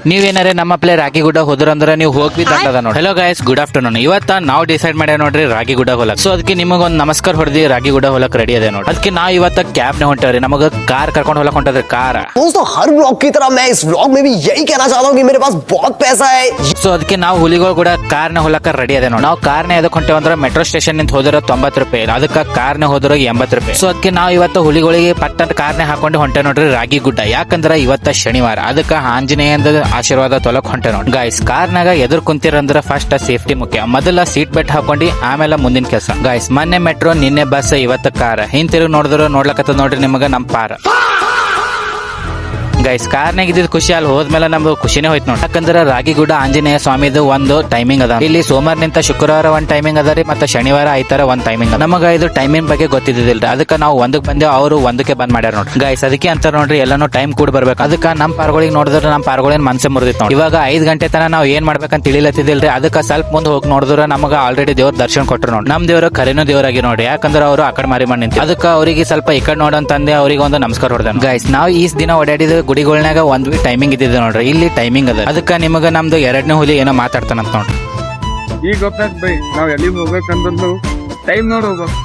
ನೀವೇನಾರೆ ನಮ್ಮ ಪ್ಲೇ ರಾಗಿಗುಡ್ಡ ಹೋದ್ರಂದ್ರೆ ನೀವು ಹೋಗಿ ದಂಡದ ನೋಡಿ. Hello guys, good afternoon. ಇವತ್ತ ನಾವು ಡಿಸೈಡ್ ಮಾಡ್ಯಾವ ನೋಡ್ರಿ ರಾಗಿಗುಡ್ಡ ಹೊಲಕ್. ಸೊ ಅದಕ್ಕೆ ನಿಮಗೊಂದು ನಮಸ್ಕಾರ ಹೊಡೆದಿ ರಾಗಿಗುಡ್ಡ ಹೊಲಕ್ ರೆಡಿ ಅದೇ ನೋಡಿ. ಅದಕ್ಕೆ ನಾವು ಇವತ್ತ ಕ್ಯಾಬ್ ನೇ ಹೊಂಟೇವ್ರಿ. ನಮಗ ಕಾರ್ ಕರ್ಕೊಂಡು ಹೊಲಕ್ ಹೊಂಟದ್ರಿ ಕಾರ. दोस्तों हर ब्लॉग की तरह मैं इस ब्लॉग में भी यही कहना चाहता हूँ कि मेरे पास बहुत पैसा है. ಸೊ ಅದಕ್ಕೆ ನಾವು ಹುಲಿಗಳು ಕೂಡ ಕಾರ್ನ ಹೊಲಕ ರೆಡಿ ಅದೇ ನೋಡಿ. ನಾವು ಕಾರ್ನ ಎದಕ್ ಹೊಂಟೇವಂದ್ರೆ ಮೆಟ್ರೋ ಸ್ಟೇಷನ್ ನಿಂತ ಹೋದ್ರ 90 ರೂಪಾಯಿ, ಅದಕ್ಕೆ ಕಾರ್ನ ಹೋದ್ರ 80 ರೂಪಾಯಿ. ಸೊ ಅದಕ್ಕೆ ನಾವು ಇವತ್ತು ಹುಲಿಗಳಿಗೆ ಪಟ್ಟಂತ ಕಾರ್ನೆ ಹಾಕೊಂಡು ಹೊಂಟೆ ನೋಡ್ರಿ ರಾಗಿಗುಡ್ಡ. ಯಾಕಂದ್ರ ಇವತ್ತ ಶನಿವಾರ, ಅದಕ್ಕೆ ಆಂಜನೇಯಂದ ಆಶೀರ್ವಾದ ತೊಲಕ್ ಹೊಂಟೆ ನೋಡಿ. ಗೈಸ್, ಕಾರ್ನಾಗ ಎದುರು ಕುಂತಿರಂದ್ರ ಫಸ್ಟ್ ಸೇಫ್ಟಿ ಮುಖ್ಯ. ಮೊದಲ ಸೀಟ್ ಬೆಲ್ಟ್ ಹಾಕೊಂಡು ಆಮೇಲೆ ಮುಂದಿನ ಕೆಲಸ. ಗೈಸ್, ಮೊನ್ನೆ ಮೆಟ್ರೋ, ನಿನ್ನೆ ಬಸ್, ಇವತ್ತ ಕಾರ್. ಹಿಂತಿರುಗಿ ನೋಡಿದ್ರು ನೋಡ್ಲಕತ್ತ ನೋಡ್ರಿ ನಿಮಗ ನಮ್ ಪಾರ. ಗೈಸ್, ಕಾರ್ನಾಗ ಇದ್ದಿದ್ ಖುಷಿ ಅಲ್ಲಿ ಹೋದ್ಮೇಲೆ ನಮ್ದು ಖುಷಿನೇ ಹೋಯ್ತು ನೋಡಿ. ಯಾಕಂದ್ರೆ ರಾಗಿಗುಡ್ಡ ಆಂಜನೇಯ ಸ್ವಾಮಿದು ಒಂದು ಟೈಮಿಂಗ್ ಅದ. ಇಲ್ಲಿ ಸೋಮವಾರ ನಿಂತ ಶುಕ್ರವಾರ ಒಂದ್ ಟೈಮಿಂಗ್ ಅದ ರೀ, ಮತ್ತೆ ಶನಿವಾರ ಐತಾರ ಒಂದ್ ಟೈಮಿಂಗ್. ನಮಗ ಇದು ಟೈಮಿಂಗ್ ಬಗ್ಗೆ ಗೊತ್ತಿದ್ದಿಲ್ರಿ, ಅದಕ್ಕೆ ನಾವು ಒಂದಕ್ಕೆ ಬಂದೇವ್, ಅವರು ಒಂದಕ್ಕೆ ಬಂದ್ ಮಾಡ್ಯಾರ ನೋಡ್ರಿ. ಗೈಸ್, ಅದಕ್ಕೆ ಅಂತ ನೋಡ್ರಿ ಎಲ್ಲಾನು ಟೈಮ್ ಕೂಡ ಬರ್ಬೇಕು. ಅದಕ್ಕೆ ನಮ್ಮ ಪಾರ್ಗಳಿಗೆ ನೋಡಿದ್ರೆ ನಮ್ಮ ಪಾರ್ಗಳಿನ ಮನ್ಸೆ ಮುರಿದಿತ್ತು ನೋಡಿ. ಇವಾಗ 5 ಗಂಟೆ ತನ ನಾವು ಏನ್ ಮಾಡ್ಬೇಕಂತ ತಿಳಿಲತ್ತಿದಿಲ್ರಿ. ಅದಕ್ಕೆ ಸ್ವಲ್ಪ ಮುಂದೆ ಹೋಗಿ ನೋಡಿದ್ರೆ ನಮಗ ಆಲ್ರೆಡಿ ದೇವ್ರ ದರ್ಶನ ಕೊಟ್ಟರು ನೋಡಿ. ನಮ್ ದೇವ್ರ ಕರೆನೂ ದೇವರಾಗಿ ನೋಡಿ. ಯಾಕಂದ್ರೆ ಅವರು ಆ ಕಡೆ ಮಾರಿ ಮಾಡಿ ನಿಂತಿ. ಅದಕ್ಕೆ ಅವರಿಗೆ ಸ್ವಲ್ಪ ಈ ಕಡೆ ನೋಡಂತಂದೆ ಅವರಿಗೆ ಒಂದು ನಮಸ್ಕಾರ ಹೊಡೆದ. ಗೈಸ್, ನಾವು ಈ ದಿನ ಓಡಾಡಿದ ಗುಡಿಗಳಾಗ ಒಂದ್ ಟೈಮಿಂಗ್ ಇದ್ದಿದೆ ನೋಡ್ರಿ. ಇಲ್ಲಿ ಟೈಮಿಂಗ್ ಅದ. ಅದಕ್ಕೆ ನಿಮಗ ನಮ್ದು 2ನೇ ಹುಲಿ ಏನೋ ಮಾತಾಡ್ತಾನಂತ ನೋಡ್ರಿ. ಈಗ ಗೊತ್ತಾಯ್ತು ಬೈ, ನಾವ್ ಎಲ್ಲಿಗೆ ಹೋಗ್ಬೇಕಂತಂದು ಟೈಮ್ ನೋಡಿ ಹೋಗ್ಬೇಕು.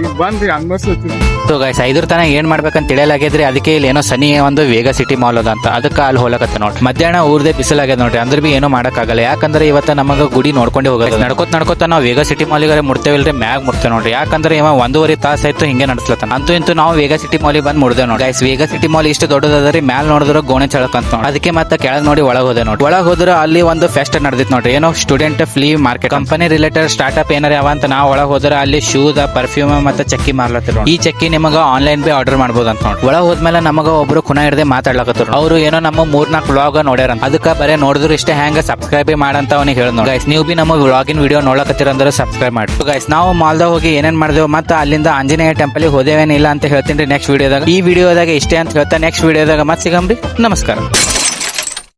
ಈಗ ಬಂದ್ರಿ ಅನ್ಭವಿಸ್ತೀವಿ. ಸೊ ಗೈಸ್, 5 ತನ ಏನ್ ಮಾಡ್ಬೇಕಂತ ತಿಳಿಯಲಾಗಿದ್ರಿ. ಅದಕ್ಕೆ ಇಲ್ಲಿ ಏನೋ ಸನಿ ಒಂದು ವೇಗ ಸಿಟಿ ಮಾಲ್ ಅದ ಅಂತ, ಅದಕ್ಕೆ ಅಲ್ಲಿ ಹೋಗಕತ್ತ ನೋಡ್ರಿ. ಮಧ್ಯಾಹ್ನ ಊರ್ದೇ ಬಿಸಿಲಾಗ್ಯದ ನೋಡ್ರಿ. ಅಂದ್ರೆ ಬಿ ಏನೋ ಮಾಡಕ್ಕಾಗಲ್ಲ. ಯಾಕಂದ್ರೆ ಇವತ್ತ ನಮಗ ಗುಡಿ ನೋಡ್ಕೊಂಡೆ ಹೋಗೋದು. ನಡ್ಕೋತ ನಾವು ವೇಗ ಸಿಟಿ ಮಾಲಿಗಾರೆ ಮುಡ್ತೇವಿಲ್ರಿ, ಮ್ಯಾಗ್ ಮುಡ್ತೇವೆ ನೋಡ್ರಿ. ಯಾಕಂದ್ರೆ ಇವ 1.5 ತಾಸ ಆಯ್ತು ಹಿಂಗೆ ನಡೆಸ್ಲತ್ತ. ಅಂತೂ ಇಂತೂ ನಾವು ವೇಗ ಸಿಟಿ ಮಾಲಿಗೆ ಬಂದ್ ಮುಡ್ದೆ ನೋಡಿ. ಗೈಸ್, ವೇಗ ಸಿಟಿ ಮಾಲ್ ಇಷ್ಟು ದೊಡ್ಡದದ್ರಿ. ಮ್ಯಾಲ್ ನೋಡಿದ್ರೆ ಗೋಣೆ ಚಳಕಂತ ನೋಡಿ. ಅದಕ್ಕೆ ಮತ್ತೆ ಕೆಳಗ್ ನೋಡಿ ಒಳಗ್ ಹೋದೆ ನೋಡಿ. ಒಳಗ್ ಹೋದ್ರೆ ಅಲ್ಲಿ ಒಂದು ಫೆಸ್ಟ್ ನಡೆದಿತ್ತು ನೋಡ್ರಿ. ಏನೋ student flee market, company related startup ಏನಾರ ಯಾವ ಅಂತ. ನಾವು ಒಳಗ್ ಹೋದ್ರೆ ಅಲ್ಲಿ ಶೂಸ್, ಪರ್ಫ್ಯೂಮ್ ಮತ್ತೆ ಚಕ್ಕಿ ಮಾರ್ಲತ್ತಿರ. ಈ ಚಕ್ಕಿ ನಿಮಗ ಆನ್ಲೈನ್ ಬಿ ಆರ್ಡರ್ ಮಾಡಬಹುದು ಅಂತ ನೋಡಿ. ಒಳಗ್ ಹೋದ್ಮೇಲೆ ನಮಗ ಒಬ್ರು ಖುನ ಹಿಡ್ದೆ ಮಾತಾಡ್ಲಕತ್ತರು. ಅವರು ಏನೋ ನಮ್ಮ 3-4 ವ್ಲಾಗ್ ನೋಡ್ಯಾರ. ಅದಕ್ಕೆ ಬರೇ ನೋಡಿದ್ರು ಇಷ್ಟೇ ಹ್ಯಾಂಗ ಸಬ್ಸ್ಕ್ರೈಬ್ ಮಾಡಂತ ಅವನಿಗೆ ಹೇಳ ನೋಡಿ. ಗೈಸ್, ನೀವು ಬಿ ನಮ್ಮ ವ್ಲಾಗಿನ್ ವಿಡಿಯೋ ನೋಡಕತ್ತೀರ ಅಂದ್ರೆ ಸಬ್ಸ್ಕ್ರೈಬ್ ಮಾಡಿ. ಗೈಸ್, ನಾವು ಮಾಲ್ದಾಗ ಹೋಗಿ ಏನೇನ್ ಮಾಡಿದೆವು ಮತ್ತೆ ಅಲ್ಲಿಂದ ಆಂಜನೇಯ ಟೆಂಪಲ್ ಹೋದೇವೇನಿಲ್ಲ ಅಂತ ಹೇಳ್ತೀನಿ ನೆಕ್ಸ್ಟ್ ವಿಡಿಯೋದಾಗ. ಈ ವಿಡಿಯೋದಾಗ ಇಷ್ಟೇ ಅಂತ ಹೇಳ್ತಾ ನೆಕ್ಸ್ಟ್ ವಿಡಿಯೋದಾಗ ಮತ್ತೆ ಸಿಗಂಬ್ರಿ. ನಮಸ್ಕಾರ.